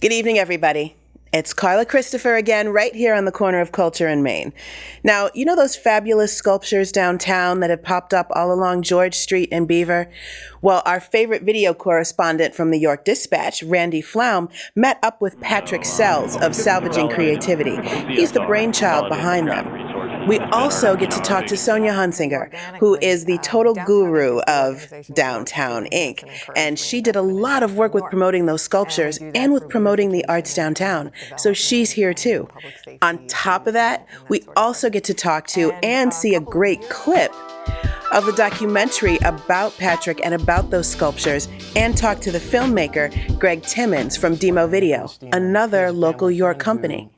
Good evening, everybody. It's Carla Christopher again, right here on the corner of Culture and Main. Now, you know those fabulous sculptures downtown that have popped up all along George Street in Beaver? Well, our favorite video correspondent from the York Dispatch, Randy Flaum, met up with Patrick Sells of Salvaging Creativity. He's the brainchild behind them. We also get to talk to Sonia Hunsinger, who is the total guru of Downtown Inc. And she did a lot of work with promoting those sculptures and with promoting the arts downtown. So she's here too. On top of that, we also get to talk to and see a great clip of the documentary about Patrick and about those sculptures, and talk to the filmmaker, Greg Timmons from Diemo Video, another local York company.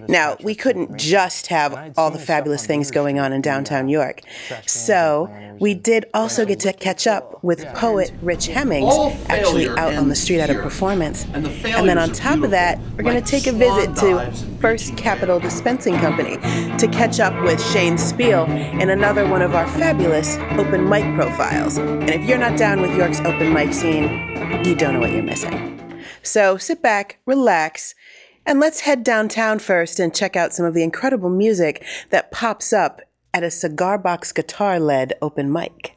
Now, we couldn't just have all the fabulous things going on in downtown York. So we did also get to catch up with poet Rich Hemmings, actually out on the street at a performance. And then on top of that, we're going to take a visit to First Capital Dispensing Company to catch up with Shane Speal in another one of our fabulous open mic profiles. And if you're not down with York's open mic scene, you don't know what you're missing. So sit back, relax, and let's head downtown first and check out some of the incredible music that pops up at a cigar box guitar-led open mic.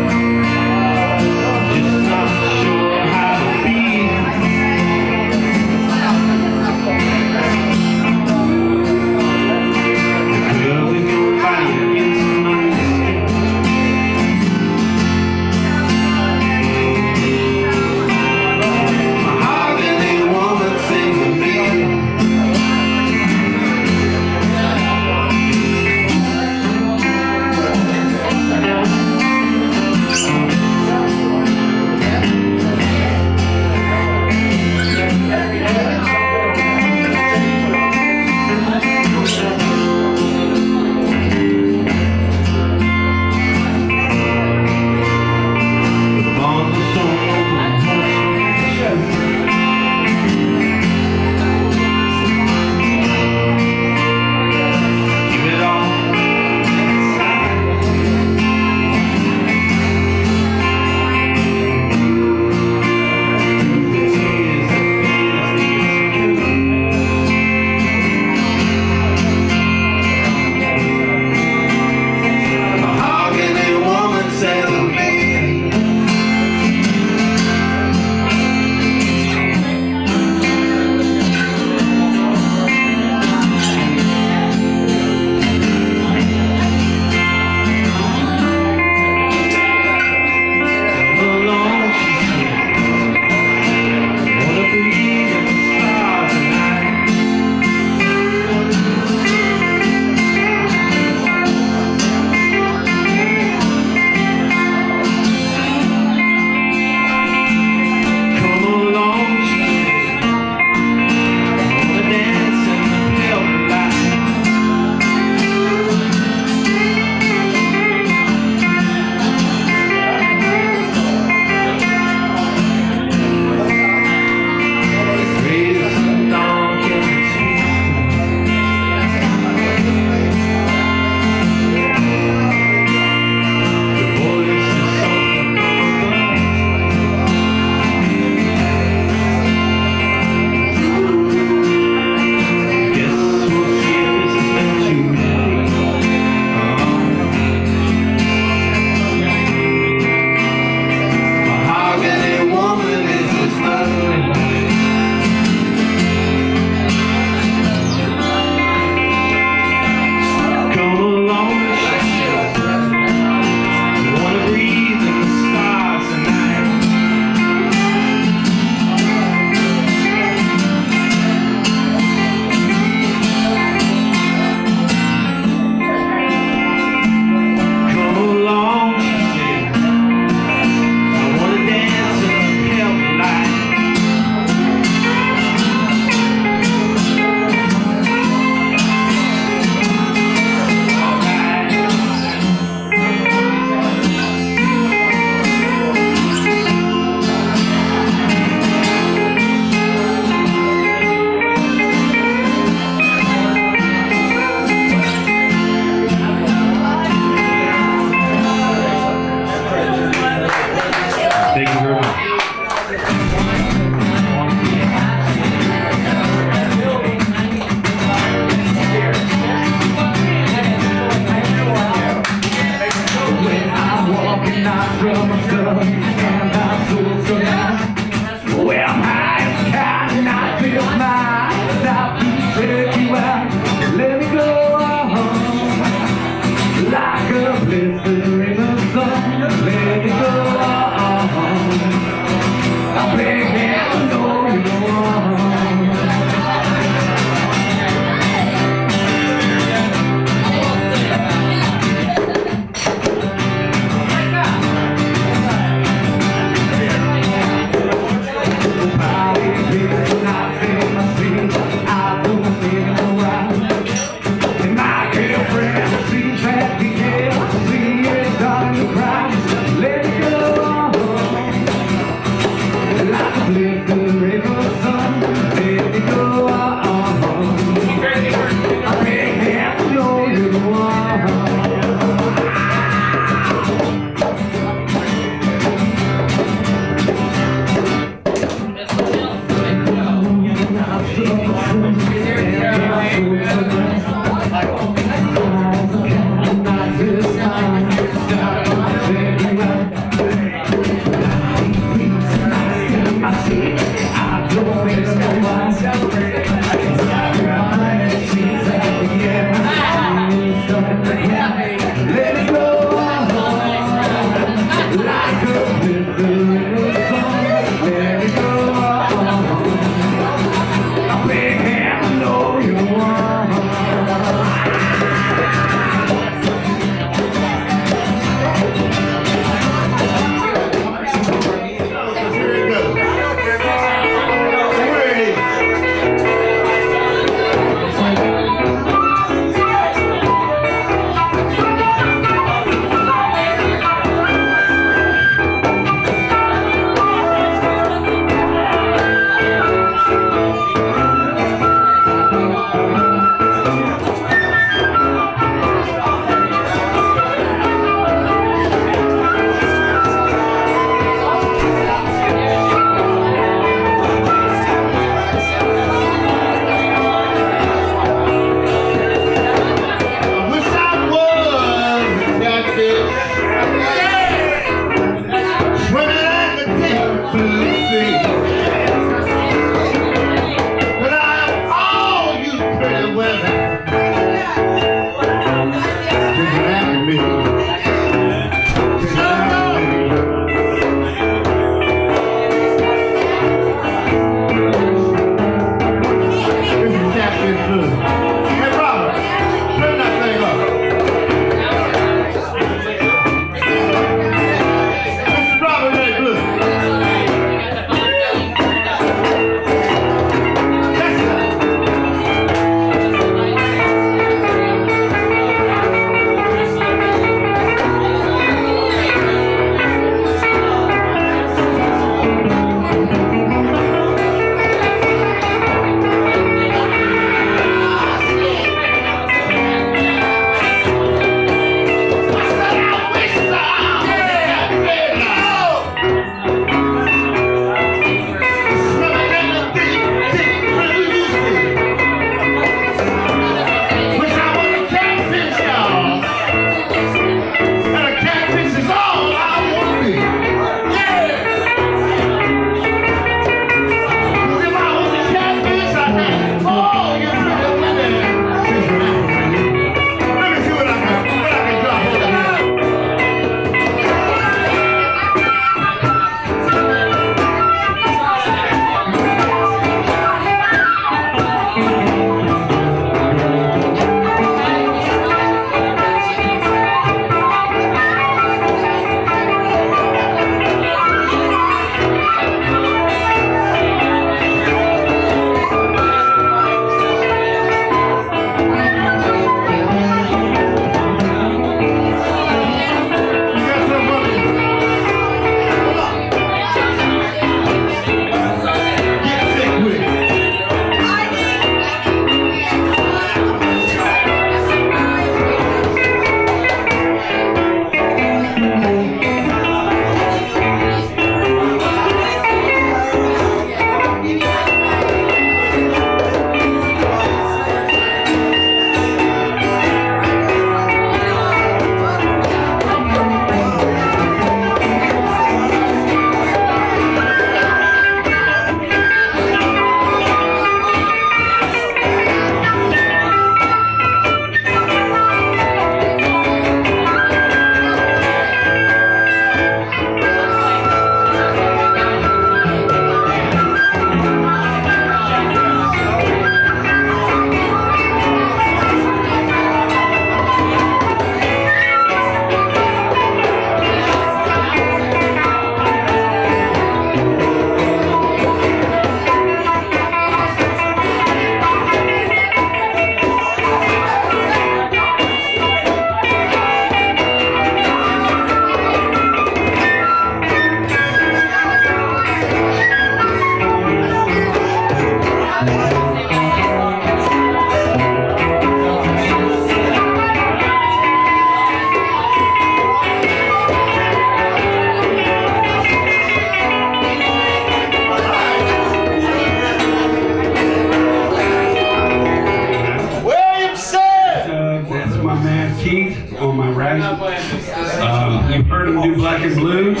You've heard him do Black and Blues,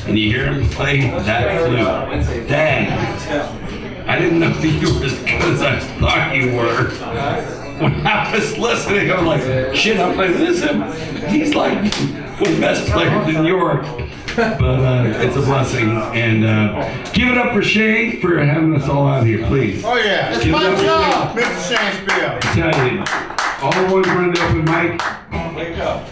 and you hear him play that flute. Dang. I didn't know you were as good as I thought you were. When I was listening, I'm like, shit, I'm like, listen, he's like one of the best players in York. But it's a blessing. And give it up for Shane for having us all out here, please. Oh yeah, it's my job, Mr. Shane Speal. I tell you, all the ones running the open mic. Wake up.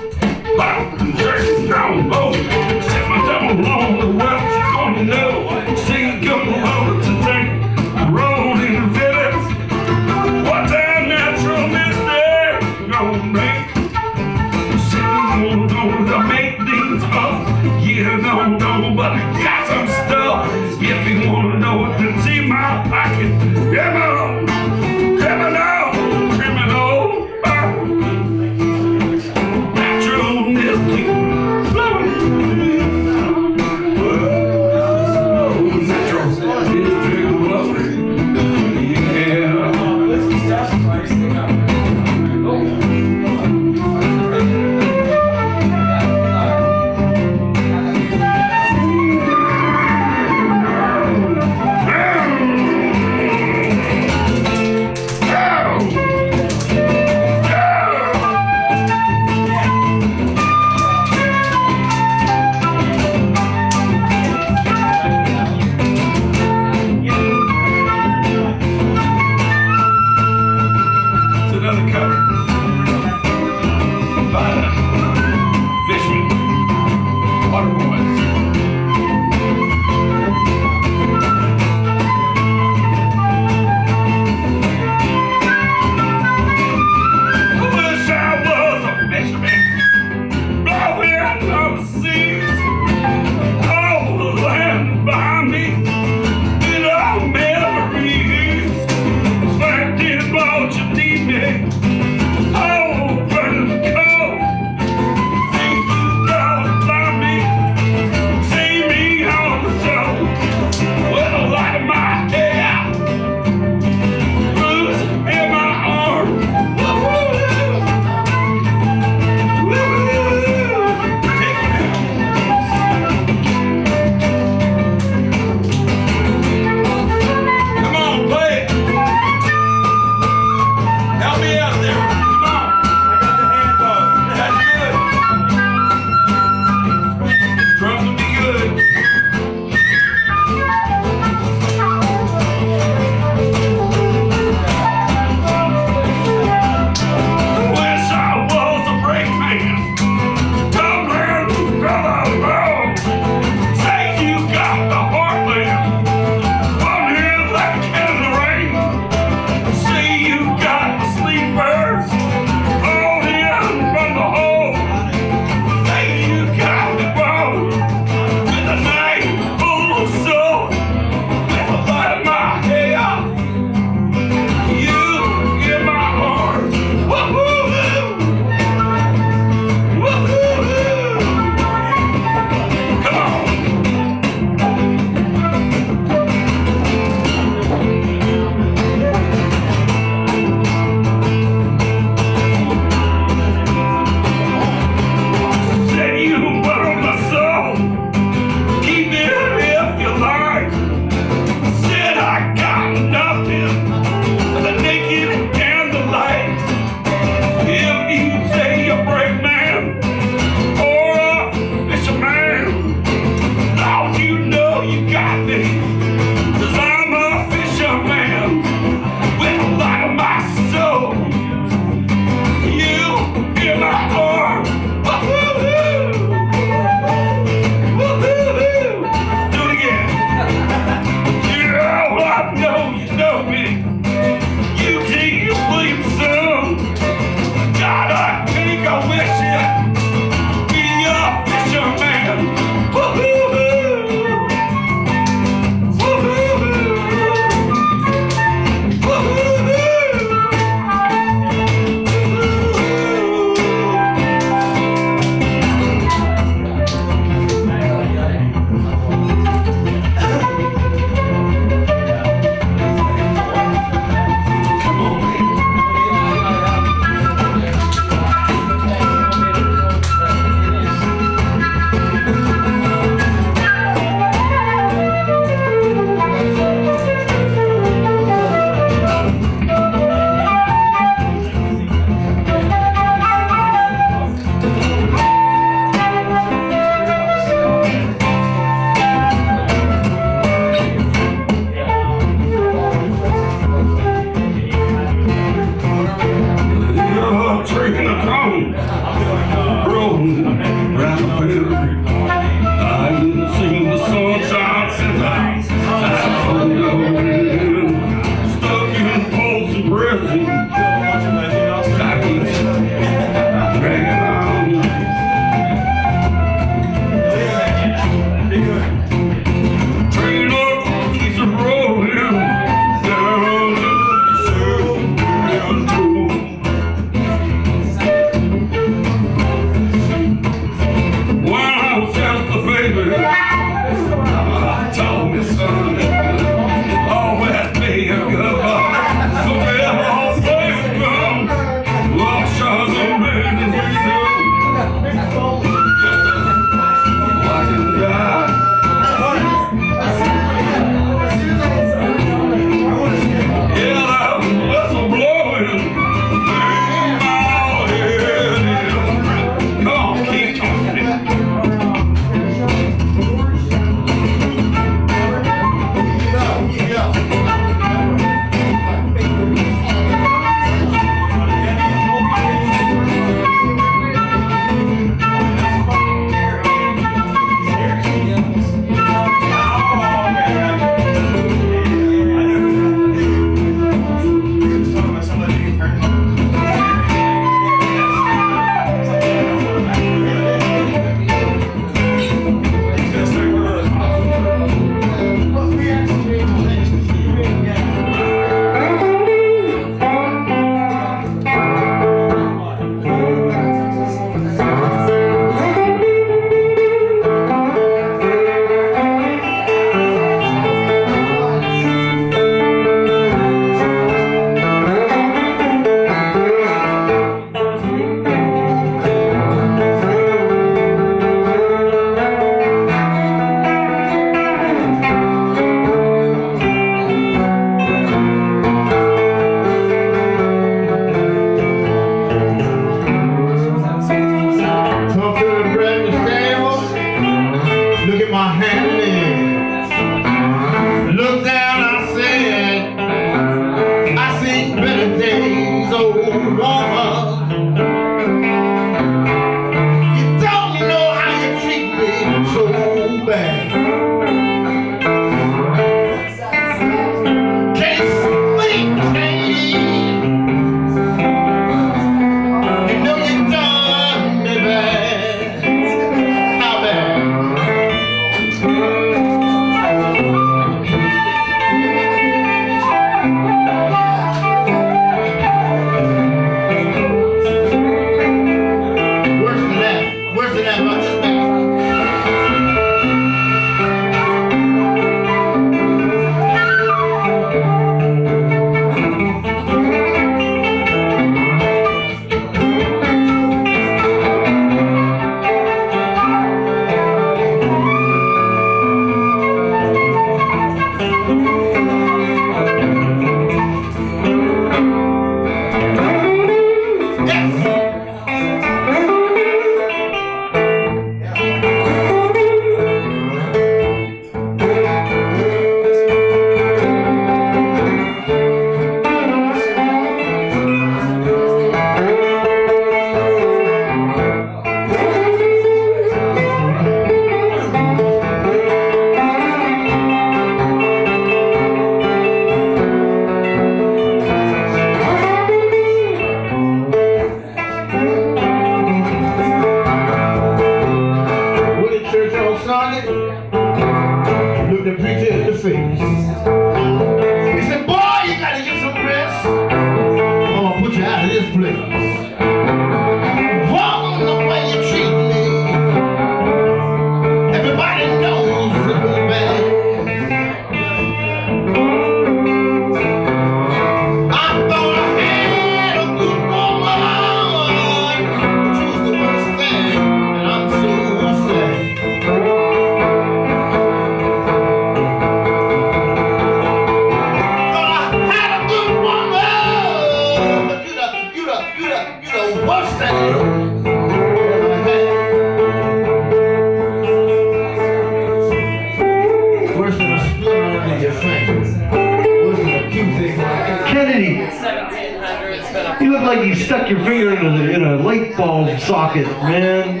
like you stuck your finger in a light bulb socket, man.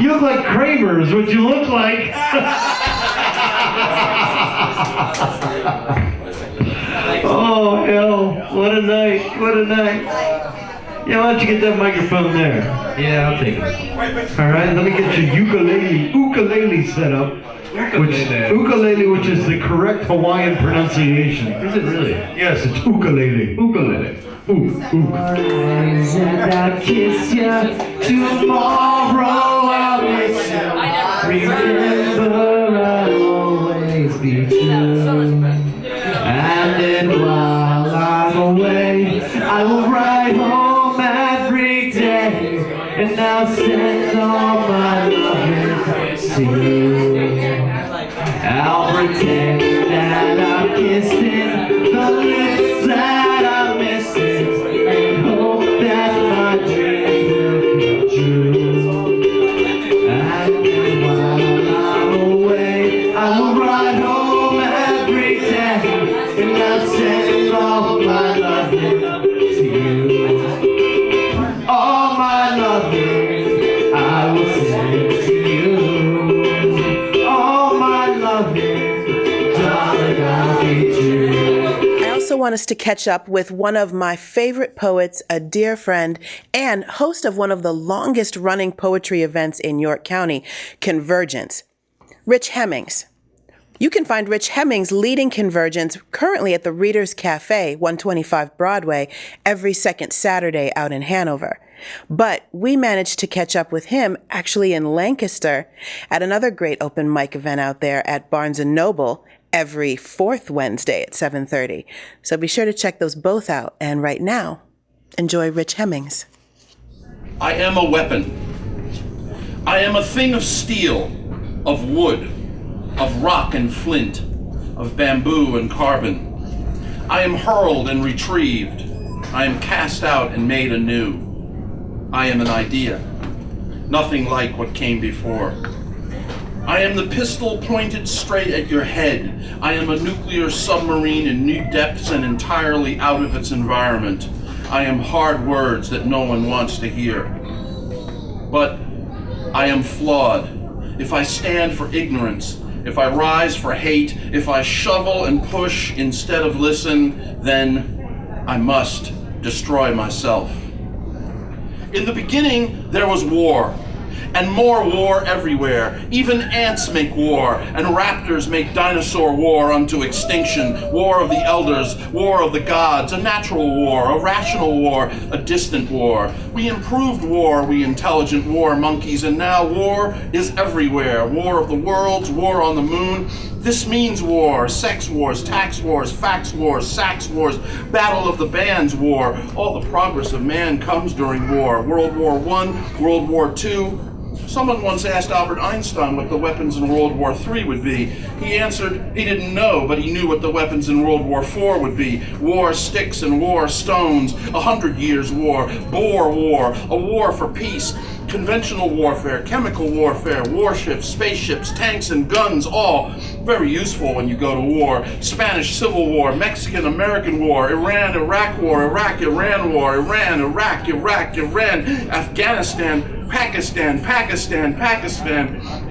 You look like Kramer is what you look like. Oh, hell. What a night. What a night. Yeah, why don't you get that microphone there? Yeah, I'll take it. All right, let me get your ukulele set up. Ukulele, which is the correct Hawaiian pronunciation. Is it really? Yes, it's ukulele. Ukulele. And I'll kiss you tomorrow. I'll miss you. Remember, I'll always be true. And then while I'm away, I will ride home every day, and I'll send all my loving to you. I'll pretend that I'm kissing the lips that I'm missing, and hope that my dreams will come true. And then while I'm away, I will ride home every day, and I'll send all my loving to you. All my loving I will send to you. All my loving, darling, I'll be true. I also want us to catch up with one of my favorite poets, a dear friend, and host of one of the longest running poetry events in York County, Convergence, Rich Hemmings. You can find Rich Hemmings leading Convergence currently at the Reader's Cafe, 125 Broadway, every second Saturday out in Hanover. But we managed to catch up with him actually in Lancaster at another great open mic event out there at Barnes & Noble every fourth Wednesday at 7:30. So be sure to check those both out. And right now, enjoy Rich Hemmings. I am a weapon. I am a thing of steel, of wood, of rock and flint, of bamboo and carbon. I am hurled and retrieved. I am cast out and made anew. I am an idea, nothing like what came before. I am the pistol pointed straight at your head. I am a nuclear submarine in new depths and entirely out of its environment. I am hard words that no one wants to hear. But I am flawed. If I stand for ignorance, if I rise for hate, if I shovel and push instead of listen, then I must destroy myself. In the beginning, there was war, and more war everywhere. Even ants make war, and raptors make dinosaur war unto extinction, war of the elders, war of the gods, a natural war, a rational war, a distant war. We improved war, we intelligent war monkeys, and now war is everywhere. War of the worlds, war on the moon. This means war, sex wars, tax wars, fax wars, sax wars, battle of the bands war. All the progress of man comes during war. World War I, World War II. Someone once asked Albert Einstein what the weapons in World War III would be. He answered he didn't know, but he knew what the weapons in World War IV would be. War sticks and war stones, 100 years war, Boer war, a war for peace, conventional warfare, chemical warfare, warships, spaceships, tanks and guns, all very useful when you go to war. Spanish Civil War, Mexican-American War, Iran-Iraq War, Iraq-Iran War, Iran, Iraq, Iran, Afghanistan, Pakistan,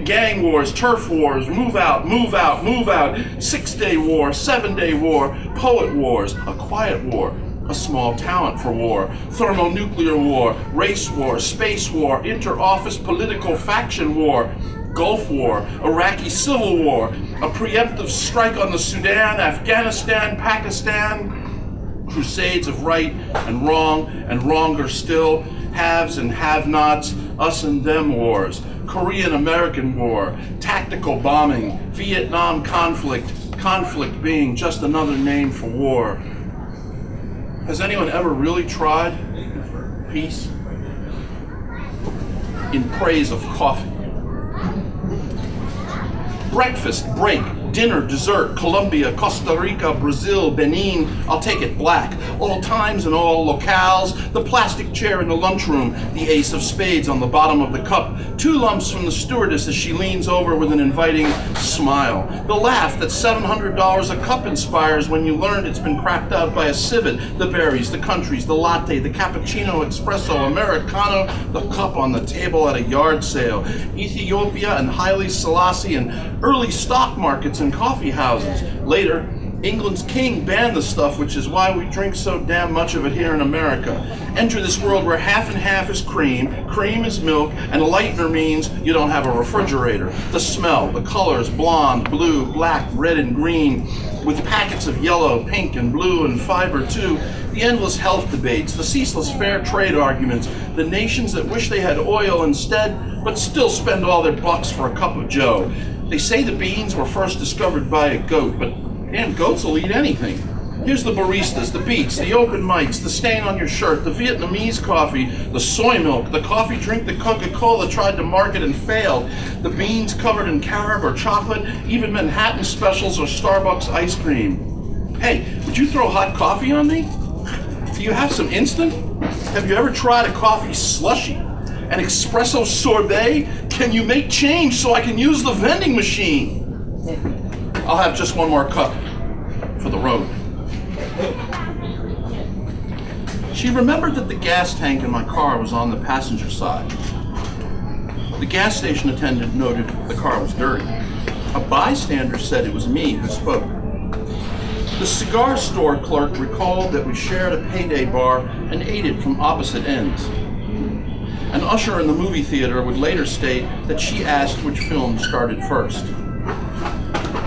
gang wars, turf wars, move out, 6-day war, 7-day war, poet wars, a quiet war, a small talent for war, thermonuclear war, race war, space war, inter-office political faction war, Gulf War, Iraqi Civil War, a preemptive strike on the Sudan, Afghanistan, Pakistan, crusades of right and wrong and wronger still, haves and have-nots, us and them wars, Korean-American War, tactical bombing, Vietnam conflict being just another name for war. Has anyone ever really tried peace in praise of coffee? Breakfast, break, dinner, dessert, Colombia, Costa Rica, Brazil, Benin, I'll take it black. All times and all locales, the plastic chair in the lunchroom, the ace of spades on the bottom of the cup, 2 lumps from the stewardess as she leans over with an inviting smile. The laugh that $700 a cup inspires when you learned it's been cracked out by a civet, the berries, the countries, the latte, the cappuccino, espresso, Americano, the cup on the table at a yard sale, Ethiopia and Haile Selassie and early stock markets and coffee houses. Later, England's king banned the stuff, which is why we drink so damn much of it here in America. Enter this world where half and half is cream is milk, and lightener means you don't have a refrigerator. The smell, the colors, blonde, blue, black, red, and green, with packets of yellow, pink, and blue, and fiber too. The endless health debates, the ceaseless fair trade arguments, the nations that wish they had oil instead, but still spend all their bucks for a cup of joe. They say the beans were first discovered by a goat, but damn, goats will eat anything. Here's the baristas, the beats, the open mics, the stain on your shirt, the Vietnamese coffee, the soy milk, the coffee drink that Coca-Cola tried to market and failed, the beans covered in carob or chocolate, even Manhattan specials or Starbucks ice cream. Hey, would you throw hot coffee on me? Do you have some instant? Have you ever tried a coffee slushy? An espresso sorbet? Can you make change so I can use the vending machine? I'll have just one more cup for the road. She remembered that the gas tank in my car was on the passenger side. The gas station attendant noted the car was dirty. A bystander said it was me who spoke. The cigar store clerk recalled that we shared a payday bar and ate it from opposite ends. An usher in the movie theater would later state that she asked which film started first.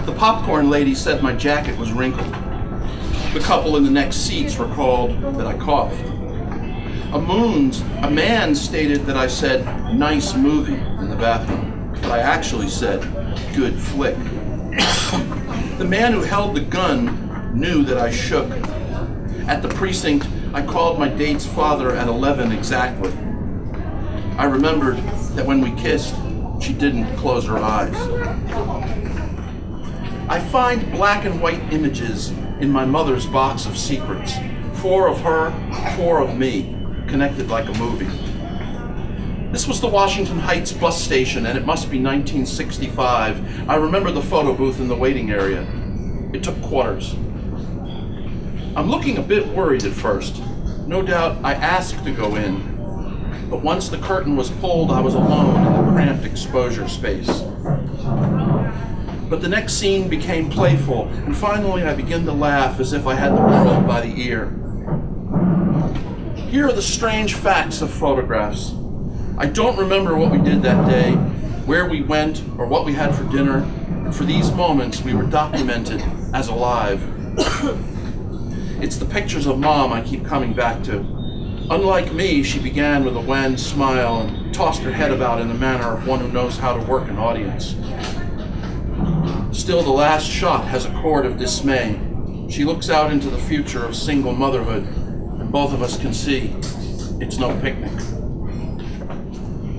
The popcorn lady said my jacket was wrinkled. The couple in the next seats recalled that I coughed. A man stated that I said, "nice movie," in the bathroom, but I actually said, "good flick." The man who held the gun knew that I shook. At the precinct, I called my date's father at 11 exactly. I remembered that when we kissed, she didn't close her eyes. I find black and white images in my mother's box of secrets. 4 of her, 4 of me, connected like a movie. This was the Washington Heights bus station, and it must be 1965. I remember the photo booth in the waiting area. It took quarters. I'm looking a bit worried at first. No doubt I asked to go in, but once the curtain was pulled, I was alone in the cramped exposure space. But the next scene became playful, and finally I began to laugh as if I had the world by the ear. Here are the strange facts of photographs. I don't remember what we did that day, where we went, or what we had for dinner, and for these moments we were documented as alive. It's the pictures of Mom I keep coming back to. Unlike me, she began with a wan smile and tossed her head about in the manner of one who knows how to work an audience. Still, the last shot has a chord of dismay. She looks out into the future of single motherhood, and both of us can see it's no picnic.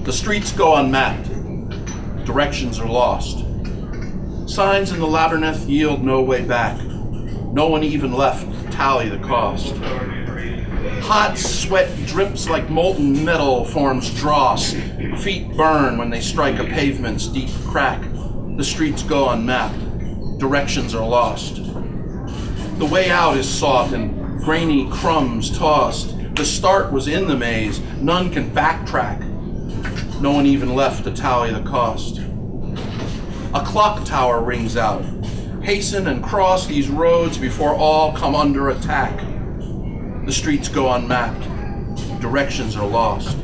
The streets go unmapped. Directions are lost. Signs in the labyrinth yield no way back. No one even left to tally the cost. Hot sweat drips like molten metal, forms dross. Feet burn when they strike a pavement's deep crack. The streets go unmapped. Directions are lost. The way out is sought and grainy crumbs tossed. The start was in the maze. None can backtrack. No one even left to tally the cost. A clock tower rings out. Hasten and cross these roads before all come under attack. The streets go unmapped. Directions are lost.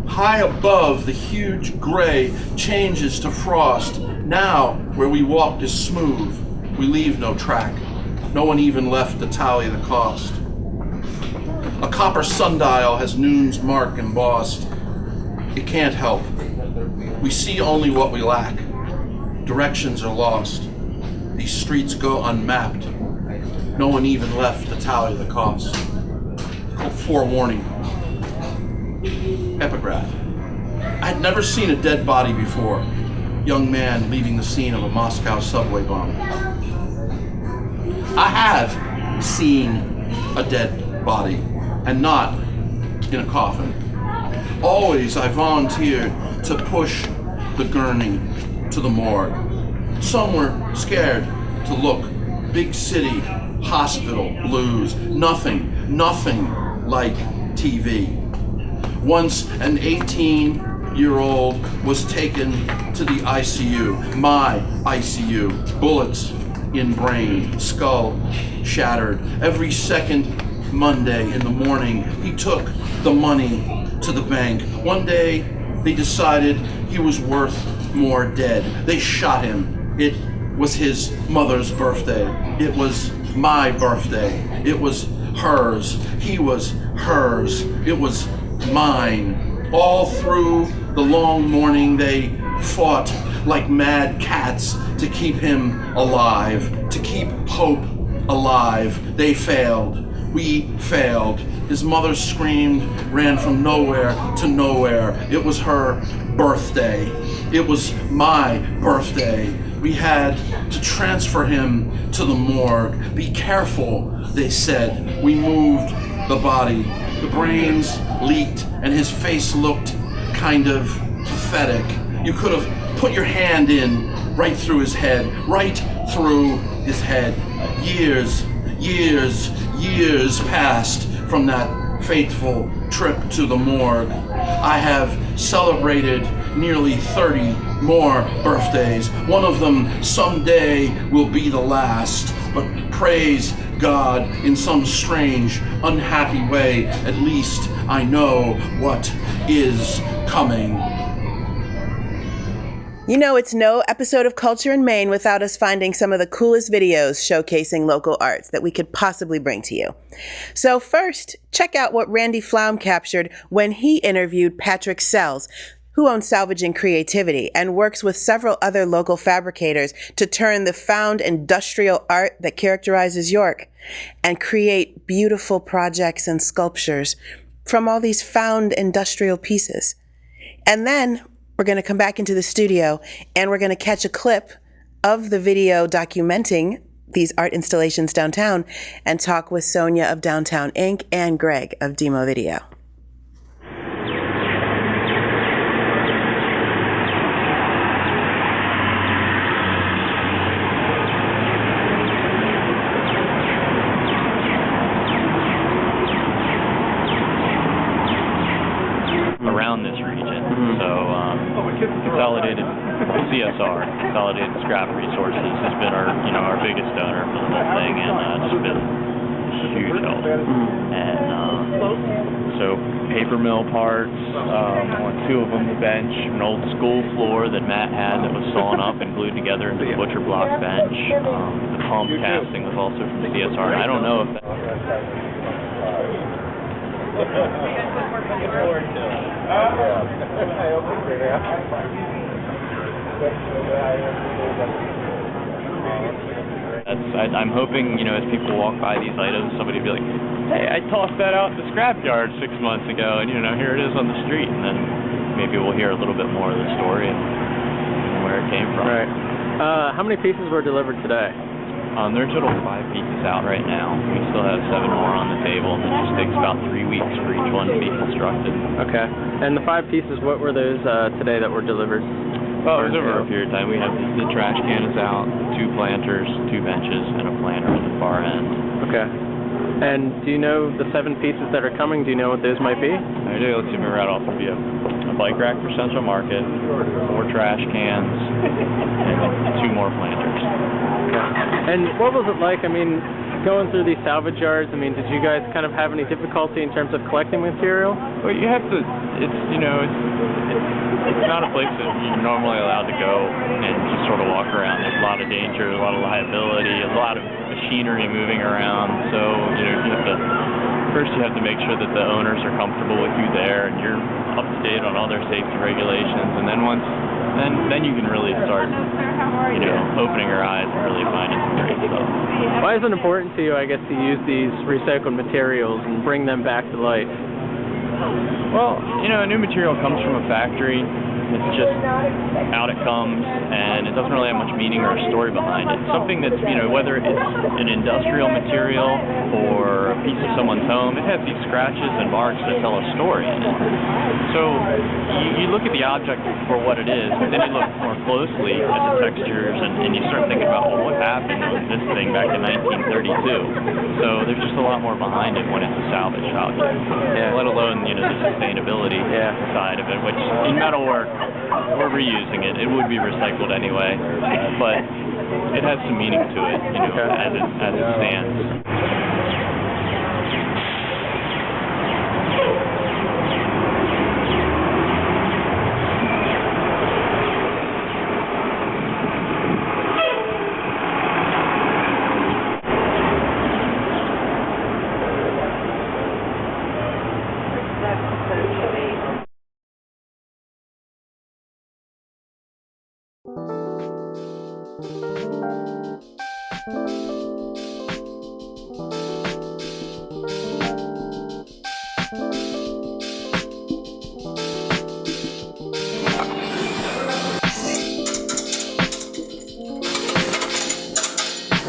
High above, the huge gray changes to frost. Now, where we walked is smooth. We leave no track. No one even left to tally the cost. A copper sundial has noon's mark embossed. It can't help. We see only what we lack. Directions are lost. These streets go unmapped. No one even left to tally the cost. Forewarning. Epigraph. I had never seen a dead body before. young man leaving the scene of a Moscow subway bomb. I have seen a dead body, and not in a coffin. Always I volunteered to push the gurney to the morgue. Some were scared to look. Big city, hospital, blues, nothing like TV. Once an 18-year-old was taken to the ICU, my ICU, bullets in brain, skull shattered. Every second Monday in the morning, he took the money to the bank. One day, they decided he was worth more dead. They shot him. It was his mother's birthday. It was my birthday. It was hers. He was hers. It was mine. All through the long morning, they fought like mad cats to keep him alive, to keep hope alive. They failed. We failed. His mother screamed, ran from nowhere to nowhere. It was her birthday. It was my birthday. We had to transfer him to the morgue. Be careful, they said. We moved the body. The brains leaked and his face looked kind of pathetic. You could have put your hand in right through his head, right through his head. Years passed from that fateful trip to the morgue. I have celebrated nearly 30 more birthdays. One of them someday will be the last, but praise God, in some strange, unhappy way, at least I know what is coming. You know, it's no episode of Culture in Maine without us finding some of the coolest videos showcasing local arts that we could possibly bring to you. So first, check out what Randy Flaum captured when he interviewed Patrick Sells, who owns Salvaging Creativity and works with several other local fabricators to turn the found industrial art that characterizes York and create beautiful projects and sculptures from all these found industrial pieces. And then we're going to come back into the studio and we're going to catch a clip of the video documenting these art installations downtown and talk with Sonia of Downtown Inc. and Greg of Diemo Video. Around this region. So Consolidated CSR, Consolidated Scrap Resources, has been our biggest donor for the whole thing, and just been a huge help. And so paper mill parts, on two of them, the bench, an old school floor that Matt had that was sawn up and glued together into the butcher block bench. The pump casting was also from CSR. And I don't know if that I'm hoping, as people walk by these items, somebody will be like, hey, I tossed that out in the scrapyard 6 months ago, and here it is on the street, and then maybe we'll hear a little bit more of the story and where it came from. Right. How many pieces were delivered today? There are a total of 5 pieces out right now. We still have 7 more on the table, and it just takes about 3 weeks for each one to be constructed. Okay. And the 5 pieces, what were those today that were delivered? Well, it was over a period of time. We have the trash can is out, 2 planters, 2 benches, and a planter at the far end. Okay. And do you know the 7 pieces that are coming? Do you know what those might be? I do. Let's see if we right off. It'll be a bike rack for Central Market, 4 trash cans, and 2 more planters. Okay. And what was it like? Going through these salvage yards, did you guys kind of have any difficulty in terms of collecting material? Well, you have to, it's not a place that you're normally allowed to go and just sort of walk around. There's a lot of danger, a lot of liability, a lot of machinery moving around. So, first you have to make sure that the owners are comfortable with you there and you're up to date on all their safety regulations. And then then you can really start, opening your eyes and really finding some great stuff. Why is it important to you, to use these recycled materials and bring them back to life? Well, a new material comes from a factory, It's just out it comes, and it doesn't really have much meaning or a story behind it. Something that's, whether it's an industrial material or a piece of someone's home, it has these scratches and marks that tell a story in it. So you look at the object for what it is, but then you look more closely at the textures, and you start thinking about, well, what happened with this thing back in 1932? So there's just a lot more behind it when it's a salvage object, let alone, the sustainability side of it, which in metalwork, we're reusing it. It would be recycled anyway, but it has some meaning to it, as it stands.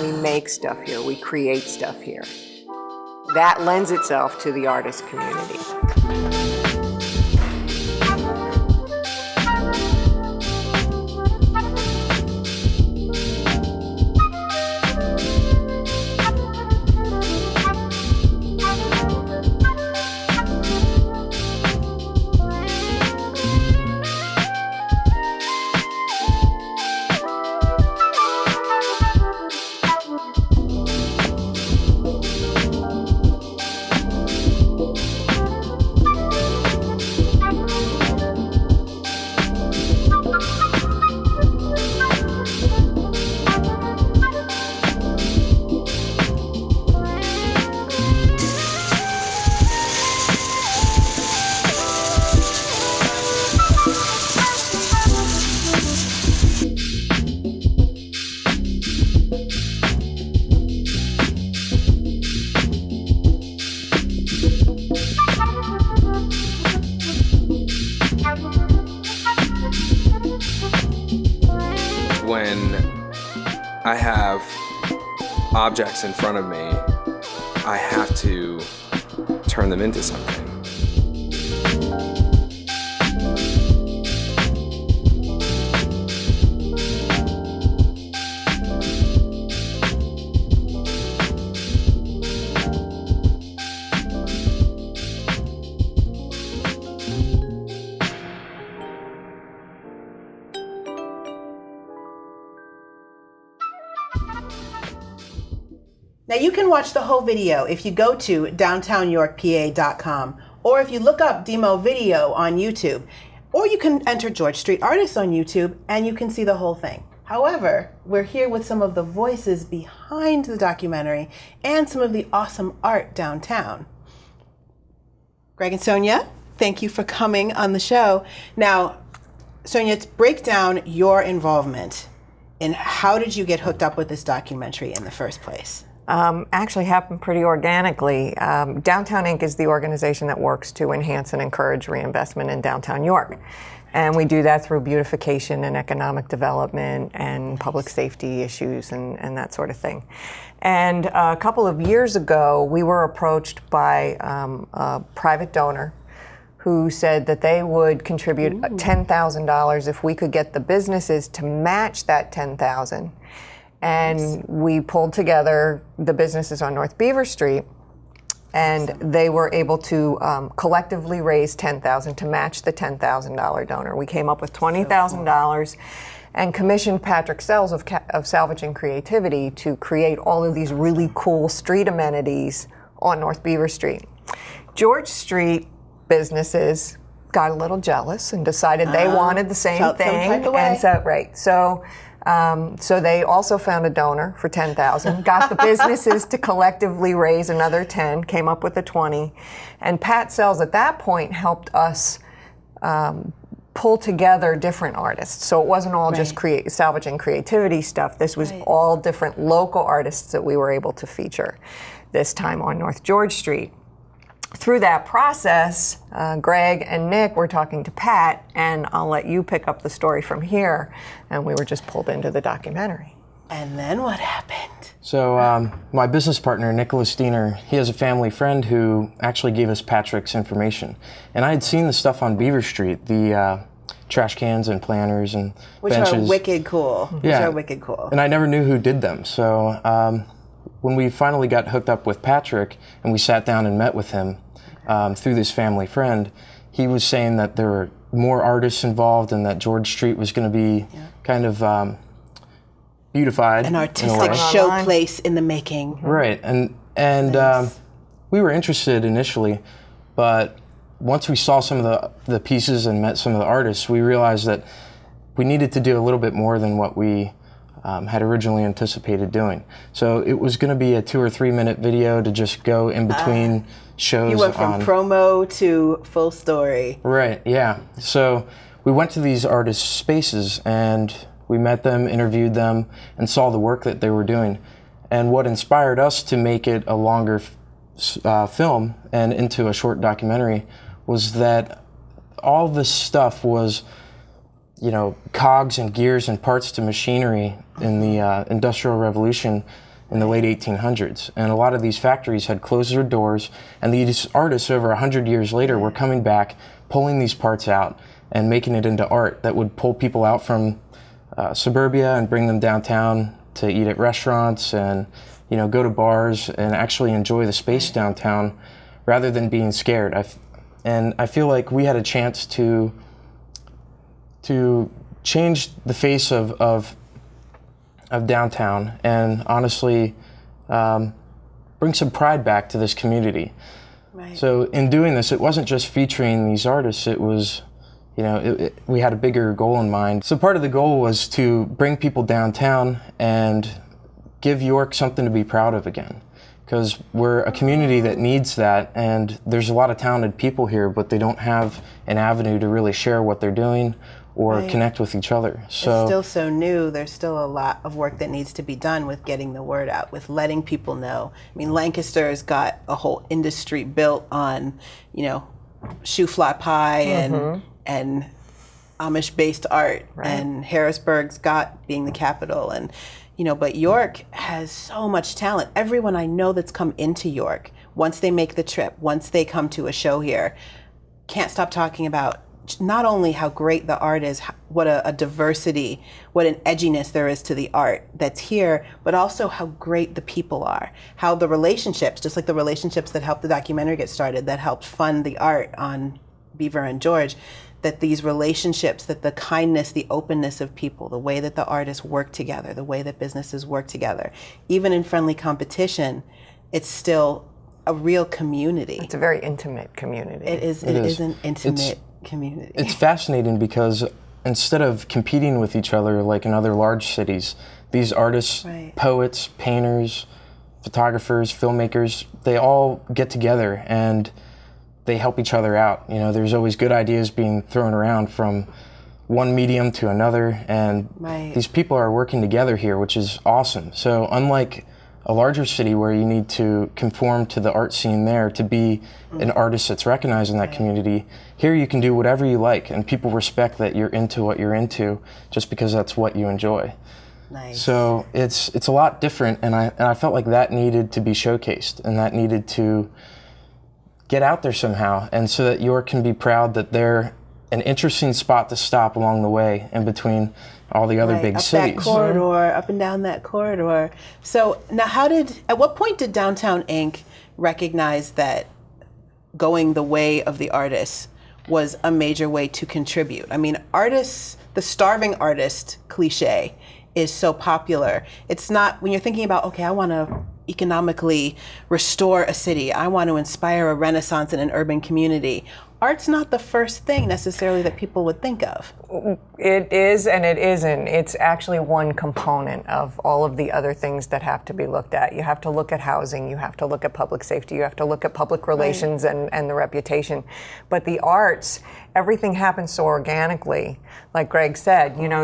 We make stuff here, we create stuff here. That lends itself to the artist community. When I have objects in front of me, I have to turn them into something. Now you can watch the whole video if you go to downtownyorkpa.com, or if you look up Diemo video on YouTube, or you can enter George Street Artists on YouTube and you can see the whole thing. However, we're here with some of the voices behind the documentary and some of the awesome art downtown. Greg and Sonia, thank you for coming on the show. Now, Sonia, break down your involvement in how did you get hooked up with this documentary in the first place? Actually happened pretty organically. Downtown Inc. is the organization that works to enhance and encourage reinvestment in downtown York. And we do that through beautification and economic development and public safety issues and that sort of thing. And a couple of years ago, we were approached by a private donor who said that they would contribute $10,000 if we could get the businesses to match that $10,000. And we pulled together the businesses on North Beaver Street, and they were able to collectively raise $10,000 to match the $10,000 donor. We came up with $20,000 and commissioned Patrick Sells of Salvaging Creativity to create all of these really cool street amenities on North Beaver Street. George Street businesses got a little jealous and decided they wanted the same thing. Some type of way. And so, right. So they also found a donor for $10,000, got the businesses to collectively raise another 10, came up with a 20, and Pat Sells at that point helped us pull together different artists. So it wasn't all just salvaging creativity stuff. This was all different local artists that we were able to feature this time on North George Street. through that process, Greg and Nick were talking to Pat, and I'll let you pick up the story from here. And we were just pulled into the documentary. And then what happened? So my business partner, Nicholas Diener, he has a family friend who actually gave us Patrick's information. And I had seen the stuff on Beaver Street, the trash cans and planters and Which benches. are wicked cool. Yeah. Which are wicked cool. And I never knew who did them. So when we finally got hooked up with Patrick and we sat down and met with him through this family friend, he was saying that there were more artists involved and that George Street was going to be kind of beautified. An artistic showplace in the making. Right. And Nice. we were interested initially, but once we saw some of the pieces and met some of the artists, we realized that we needed to do a little bit more than what we had originally anticipated doing. So it was going to be a 2 or 3 minute video to just go in between shows. You went from promo to full story. Right, yeah. So we went to these artists' spaces and we met them, interviewed them, and saw the work that they were doing. And what inspired us to make it a longer film and into a short documentary was that all this stuff was, you know, cogs and gears and parts to machinery in the Industrial Revolution in the late 1800s. And a lot of these factories had closed their doors, and these artists over 100 years later were coming back, pulling these parts out and making it into art that would pull people out from suburbia and bring them downtown to eat at restaurants and, you know, go to bars and actually enjoy the space downtown rather than being scared. And I feel like we had a chance to change the face of downtown and honestly bring some pride back to this community. Right. So in doing this, it wasn't just featuring these artists, it was, you know, we had a bigger goal in mind. So part of the goal was to bring people downtown and give York something to be proud of again. Because we're a community that needs that, and there's a lot of talented people here, but they don't have an avenue to really share what they're doing or connect with each other. So it's still so new. There's still a lot of work that needs to be done with getting the word out, with letting people know. I mean, Lancaster's got a whole industry built on, you know, shoe fly pie and Amish-based art, and Harrisburg's got being the capital, and you know, but York has so much talent. Everyone I know that's come into York, once they make the trip, once they come to a show here, can't stop talking about not only how great the art is, what a diversity, what an edginess there is to the art that's here, but also how great the people are, how the relationships, just like the relationships that helped the documentary get started, that helped fund the art on Beaver and George, that these relationships, that the kindness, the openness of people, the way that the artists work together, the way that businesses work together, even in friendly competition, it's still a real community. It's a very intimate community. It is an intimate community. It's fascinating because instead of competing with each other like in other large cities, these artists, poets, painters, photographers, filmmakers, they all get together and they help each other out. You know, there's always good ideas being thrown around from one medium to another, and these people are working together here, which is awesome. So unlike a larger city where you need to conform to the art scene there to be an artist that's recognized in that community, here you can do whatever you like, and people respect that you're into what you're into just because that's what you enjoy. Nice. So it's a lot different, and I felt like that needed to be showcased, and that needed to get out there somehow, and so that York can be proud that they're an interesting spot to stop along the way in between all the other big cities. That corridor, up and down that corridor. So now at what point did Downtown Inc. recognize that going the way of the artists was a major way to contribute? I mean, artists, the starving artist cliche is so popular. It's not, when you're thinking about, okay, I want to economically restore a city, I want to inspire a renaissance in an urban community, art's not the first thing necessarily that people would think of. It is and it isn't. It's actually one component of all of the other things that have to be looked at. You have to look at housing, you have to look at public safety, you have to look at public relations and the reputation. But the arts, everything happens so organically. Like Greg said, you know,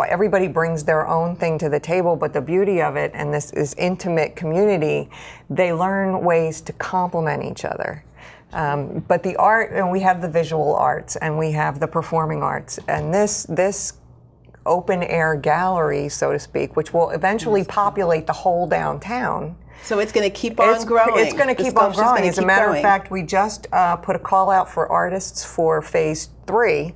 everybody brings their own thing to the table, but the beauty of it, and this is intimate community, they learn ways to complement each other. But the art, and we have the visual arts, and we have the performing arts, and this open air gallery, so to speak, which will eventually populate the whole downtown. So it's going to keep on growing. It's going to keep on growing. As a matter of fact, we just put a call out for artists for phase 3.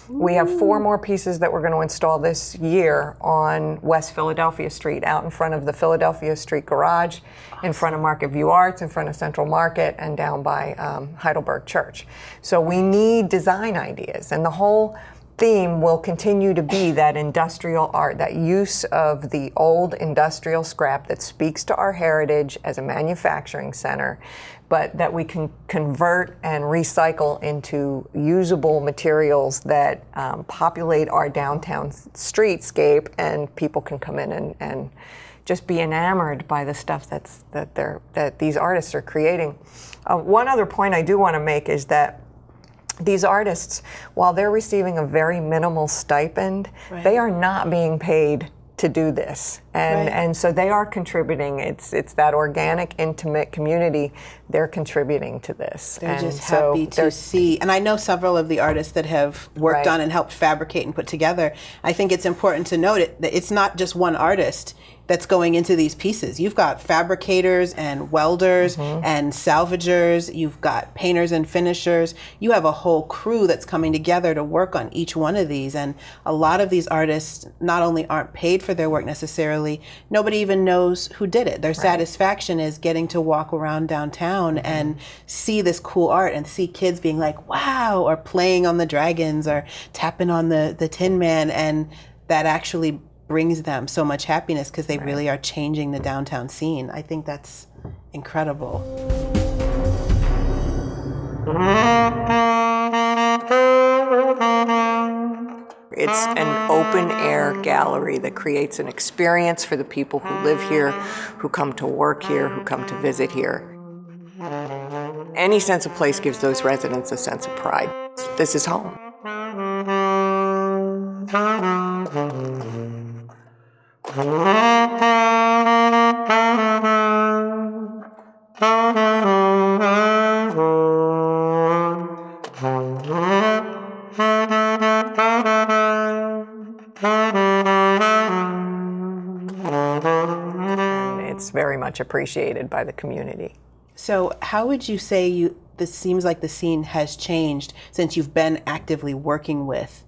We have 4 more pieces that we're going to install this year on West Philadelphia Street, out in front of the Philadelphia Street Garage, in front of Market View Arts, in front of Central Market, and down by Heidelberg Church. So we need design ideas, and the whole theme will continue to be that industrial art, that use of the old industrial scrap that speaks to our heritage as a manufacturing center, but that we can convert and recycle into usable materials that populate our downtown streetscape, and people can come in and just be enamored by the stuff that these artists are creating. One other point I do want to make is that these artists, while they're receiving a very minimal stipend, they are not being paid to do this, and so they are contributing. It's that organic, intimate community. They're contributing to this. They're just happy to see. And I know several of the artists that have worked on and helped fabricate and put together. I think it's important to note that it's not just one artist that's going into these pieces. You've got fabricators and welders and salvagers. You've got painters and finishers. You have a whole crew that's coming together to work on each one of these. And a lot of these artists not only aren't paid for their work necessarily, nobody even knows who did it. Their satisfaction is getting to walk around downtown and see this cool art and see kids being like, wow, or playing on the dragons or tapping on the Tin Man. And that actually brings them so much happiness because they really are changing the downtown scene. I think that's incredible. It's an open air gallery that creates an experience for the people who live here, who come to work here, who come to visit here. Any sense of place gives those residents a sense of pride. This is home. It's very much appreciated by the community. So how would you say this seems like the scene has changed since you've been actively working with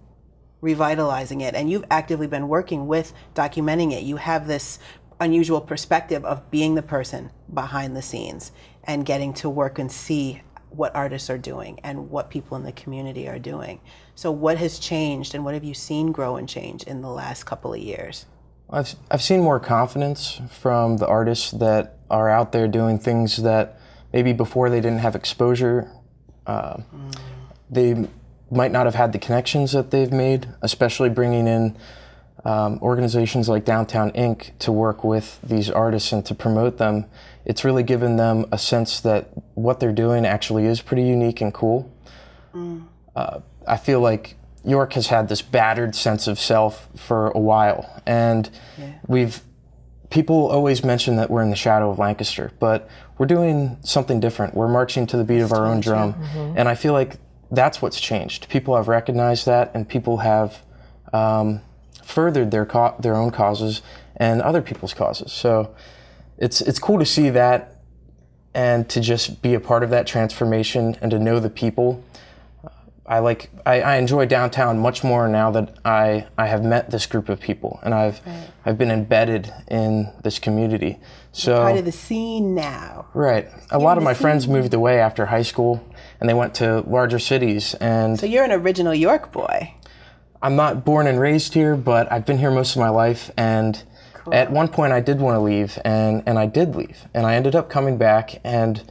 revitalizing it, and you've actively been working with documenting it? You have this unusual perspective of being the person behind the scenes and getting to work and see what artists are doing and what people in the community are doing. So what has changed, and what have you seen grow and change in the last couple of years? I've seen more confidence from the artists that are out there doing things that maybe before they didn't have exposure. They might not have had the connections that they've made, especially bringing in organizations like Downtown Inc. to work with these artists and to promote them. It's really given them a sense that what they're doing actually is pretty unique and cool. I feel like York has had this battered sense of self for a while, and people always mention that we're in the shadow of Lancaster, but we're doing something different. We're marching to the beat of our own drum, and I feel like that's what's changed. People have recognized that, and people have furthered their own causes and other people's causes. So it's cool to see that, and to just be a part of that transformation and to know the people. I enjoy downtown much more now that I have met this group of people, and I've been embedded in this community. So you're part of the scene now. Right. A lot of my friends moved away after high school, and they went to larger cities. And so you're an original York boy. I'm not born and raised here, but I've been here most of my life. And at one point, I did want to leave, and I did leave, and I ended up coming back. And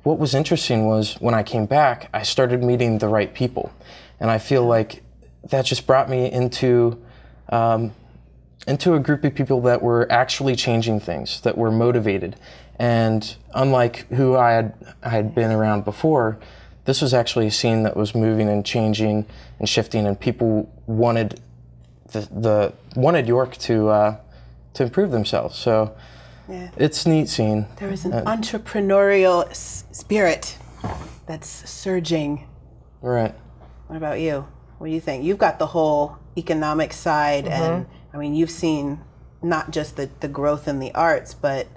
what was interesting was when I came back, I started meeting the right people. And I feel like that just brought me into a group of people that were actually changing things, that were motivated. And unlike who I had been around before, this was actually a scene that was moving and changing and shifting, and people wanted wanted York to improve themselves. So it's neat seeing. There is an entrepreneurial spirit that's surging. Right. What about you? What do you think? You've got the whole economic side, and I mean, you've seen not just the growth in the arts, but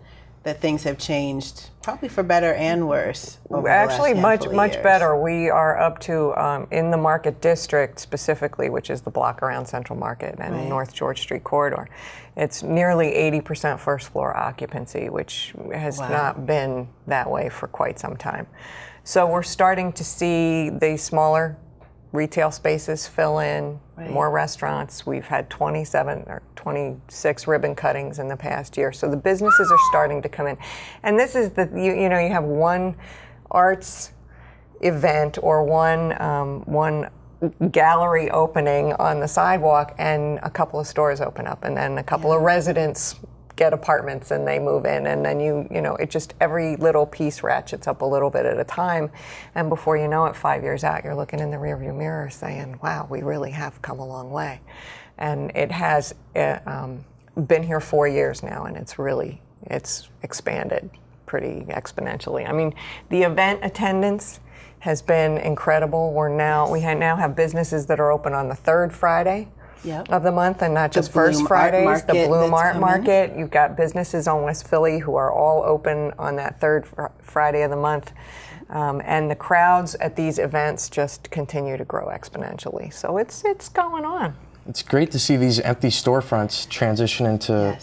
that things have changed probably for better and worse. Actually, much better. We are up to, in the Market District specifically, which is the block around Central Market and North George Street corridor, it's nearly 80% first floor occupancy, which has not been that way for quite some time. So we're starting to see the smaller retail spaces fill in, more restaurants. We've had 27 or 26 ribbon cuttings in the past year. So the businesses are starting to come in. And this is you have one arts event or one gallery opening on the sidewalk, and a couple of stores open up, and then a couple of residents get apartments and they move in, and then it just, every little piece ratchets up a little bit at a time, and before you know it, 5 years out, you're looking in the rearview mirror saying, wow, we really have come a long way. And it has been here 4 years now, and it's expanded pretty exponentially. I mean, the event attendance has been incredible. We now have businesses that are open on the third Friday of the month, and not just first Fridays. The Bloom Art Market. You've got businesses on West Philly who are all open on that third Friday of the month. And the crowds at these events just continue to grow exponentially. So it's going on. It's great to see these empty storefronts transition into,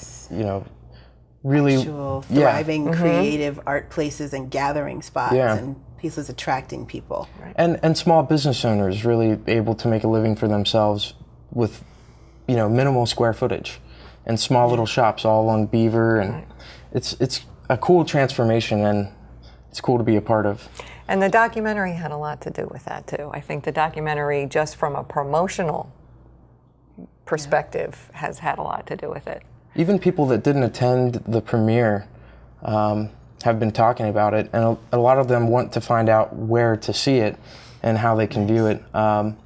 really actual thriving, creative art places and gathering spots and places attracting people. Right. And small business owners really able to make a living for themselves with, minimal square footage and small little shops all along Beaver, and it's a cool transformation, and it's cool to be a part of. And the documentary had a lot to do with that too. I think the documentary, just from a promotional perspective, has had a lot to do with it. Even people that didn't attend the premiere have been talking about it, and a lot of them want to find out where to see it and how they can view it. And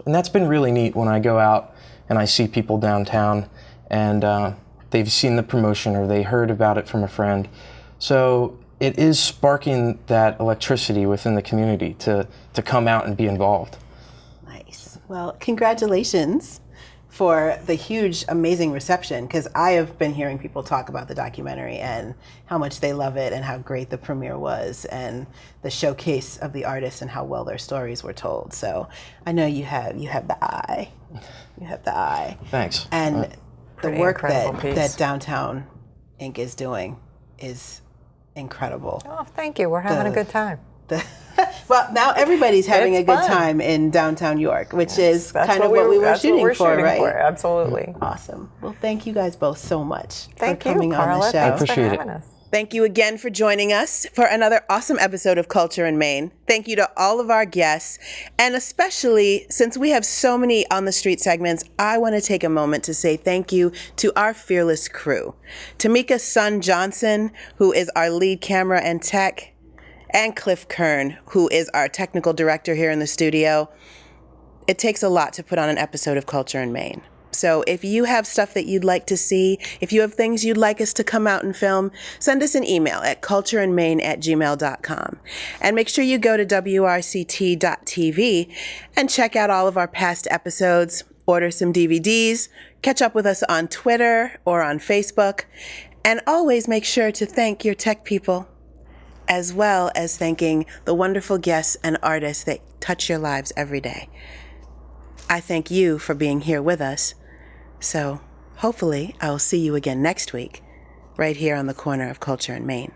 that's been really neat when I go out and I see people downtown and they've seen the promotion or they heard about it from a friend. So it is sparking that electricity within the community to come out and be involved. Nice. Well, congratulations for the huge, amazing reception, because I have been hearing people talk about the documentary and how much they love it and how great the premiere was and the showcase of the artists and how well their stories were told. So I know you have the eye. You have the eye. Thanks. And the work that Downtown Inc. is doing is incredible. Oh, thank you. We're having a good time. Well, now everybody's having a good time in downtown York, which is kind of what we were shooting for, right? Absolutely. Awesome. Well, thank you guys both so much for Thank you, coming on Carla. the show. Thanks I appreciate for having us. Thank you again for joining us for another awesome episode of Culture in Maine. Thank you to all of our guests, and especially since we have so many on the street segments, I want to take a moment to say thank you to our fearless crew. Tamika Sun Johnson, who is our lead camera and tech, and Cliff Kern, who is our technical director here in the studio. It takes a lot to put on an episode of Culture in Maine. So if you have stuff that you'd like to see, if you have things you'd like us to come out and film, send us an email at cultureinmaine@gmail.com. And make sure you go to wrct.tv and check out all of our past episodes, order some DVDs, catch up with us on Twitter or on Facebook, and always make sure to thank your tech people, as well as thanking the wonderful guests and artists that touch your lives every day. I thank you for being here with us. So hopefully I will see you again next week, right here on the corner of Culture in Maine.